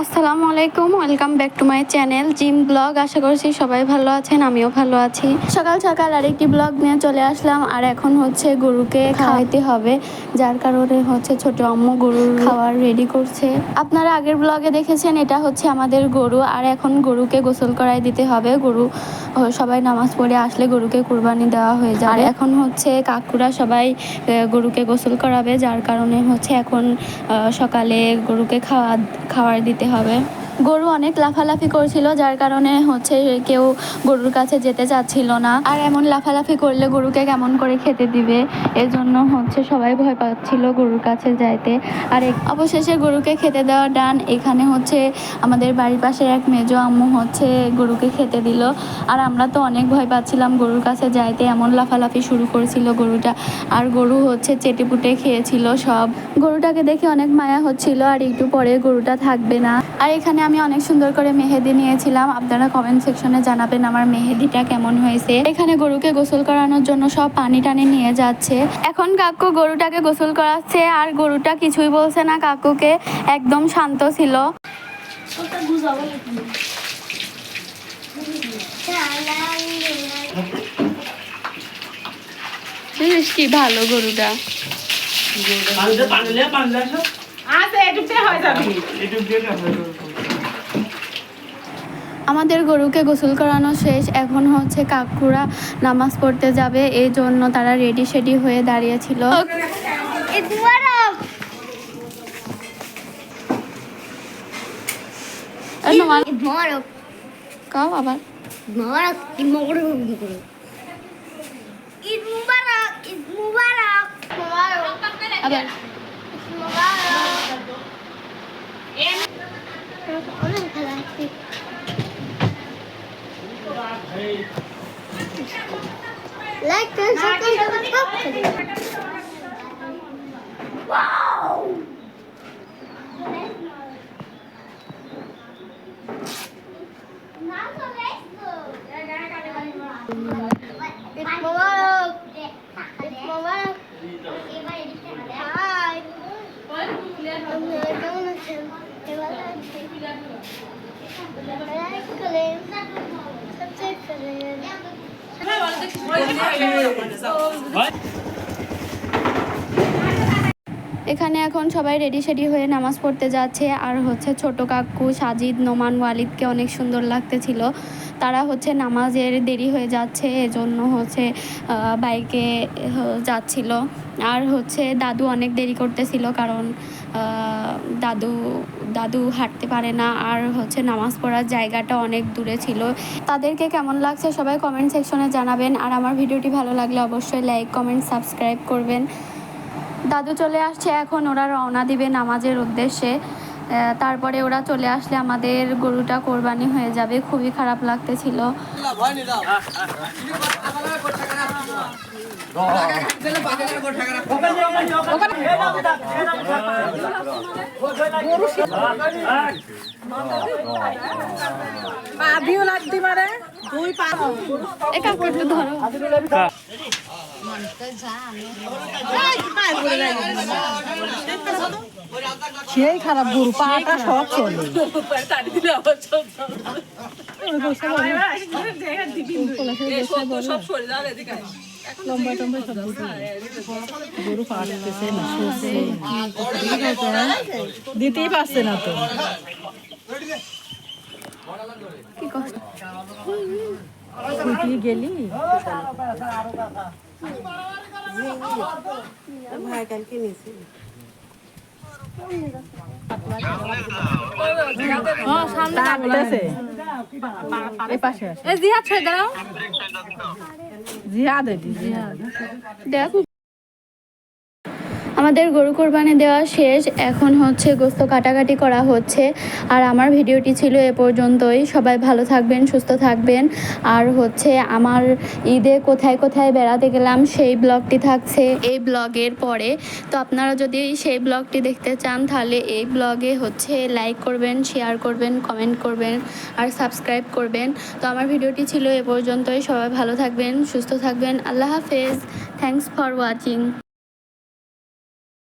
আসসালামু আলাইকুম, welcome back to my channel gym blog. আশা করছি সবাই ভালো আছেন, আমিও ভালো আছি। সকাল সকাল আরেকটি ব্লগ নিয়ে চলে আসলাম। আর এখন হচ্ছে গরুকে খাওয়াইতে হবে, যার কারণে হচ্ছে ছোট আম্মু গরুর খাবার রেডি করছে। আপনারা আগের ব্লগে দেখেছেন, এটা হচ্ছে আমাদের গরু। আর এখন গরুকে গোসল করাই দিতে হবে। গরু সবাই নামাজ পড়ে আসলে গরুকে কুরবানি দেওয়া হয়ে যায়। আর এখন হচ্ছে কাকুরা সবাই গরুকে গোসল করাবে, যার কারণে হচ্ছে এখন সকালে গরুকে খাবার দিতে হবে। গরু অনেক লাফালাফি করছিল, যার কারণে হচ্ছে কেউ গরুর কাছে যেতে চাচ্ছিল না। আর এমন লাফালাফি করলে গরুকে কেমন করে খেতে দিবে, এজন্য হচ্ছে সবাই ভয় পাচ্ছিল গরুর কাছে যাইতে। আর অবশেষে গরুকে খেতে দেওয়া ডান। এখানে হচ্ছে আমাদের বাড়ির পাশে এক মেজো আম্মু হচ্ছে গরুকে খেতে দিল। আর আমরা তো অনেক ভয় পাচ্ছিলাম গরুর কাছে যাইতে, এমন লাফালাফি শুরু করেছিল গরুটা। আর গরু হচ্ছে চেটেপুটে খেয়েছিল সব। গরুটাকে দেখে অনেক মায়া হচ্ছিল। আর একটু পরে গরুটা থাকবে না। আর এখানে আমি অনেক সুন্দর করে মেহেদি নিয়েছিলাম। আপনারা কমেন্ট সেকশনে জানাবেন আমার মেহেদিটা কেমন হয়েছে। এখানে গরুকে গোসল করানোর জন্য সব পানি টানি নিয়ে যাচ্ছে। এখন কাকু গরুটাকে গোসল করাচ্ছে, আর গরুটা কিছুই বলছে না কাকুকে, একদম শান্ত ছিল। কি ভালো গরুটা। আমাদের গরুকে গোসল করানো শেষ। এখন হচ্ছে কাকুরা নামাজ পড়তে যাবে, এই জন্য তারা রেডি শেডি হয়ে দাঁড়িয়েছিল। কাও আবার আবার Like and subscribe. Wow! এখানে এখন সবাই রেডি শেডি হয়ে নামাজ পড়তে যাচ্ছে। আর হচ্ছে ছোট কাকু সাজিদ, নোমান, ওয়ালিদকে অনেক সুন্দর লাগতেছিল। তারা হচ্ছে নামাজের দেরি হয়ে যাচ্ছে, এজন্য হচ্ছে বাইকে যাচ্ছিল। আর হচ্ছে দাদু অনেক দেরি করতেছিল, কারণ দাদু হাঁটতে পারে না। আর হচ্ছে নামাজ পড়ার জায়গাটা অনেক দূরে ছিল। তাদেরকে কেমন লাগছে সবাই কমেন্ট সেকশনে জানাবেন। আর আমার ভিডিওটি ভালো লাগলে অবশ্যই লাইক, কমেন্ট, সাবস্ক্রাইব করবেন। দাদু চলে আসছে, এখন ওরা রওনা দিবে নামাজের উদ্দেশ্যে। তারপরে ওরা চলে আসলে আমাদের গরুটা কোরবানি হয়ে যাবে। খুবই খারাপ লাগতেছিল। একটু ধরো। সেই খারাপ গরু, পাটা সব চলে। লম্বা টম্বা সব গরু পাড়তেছে না, দিতেই পারছে না তো। কি কষ্ট গেলি ভাই কালকে নিয়েছি। আমাদের গরু কোরবানি দেওয়া শেষ। এখন হচ্ছে গোস্ত কাটাকাটি করা হচ্ছে। আর আমার ভিডিওটি ছিল এ পর্যন্তই। সবাই ভালো থাকবেন, সুস্থ থাকবেন। আর হচ্ছে আমার ঈদে কোথায় কোথায় বেড়াতে গেলাম সেই ব্লগটি থাকছে এই ব্লগের পরে। তো আপনারা যদি সেই ব্লগটি দেখতে চান, তাহলে এই ব্লগে হচ্ছে লাইক করবেন, শেয়ার করবেন, কমেন্ট করবেন আর সাবস্ক্রাইব করবেন। তো আমার ভিডিওটি ছিল এ পর্যন্তই। সবাই ভালো থাকবেন, সুস্থ থাকবেন। আল্লাহ হাফেজ। Thanks for watching.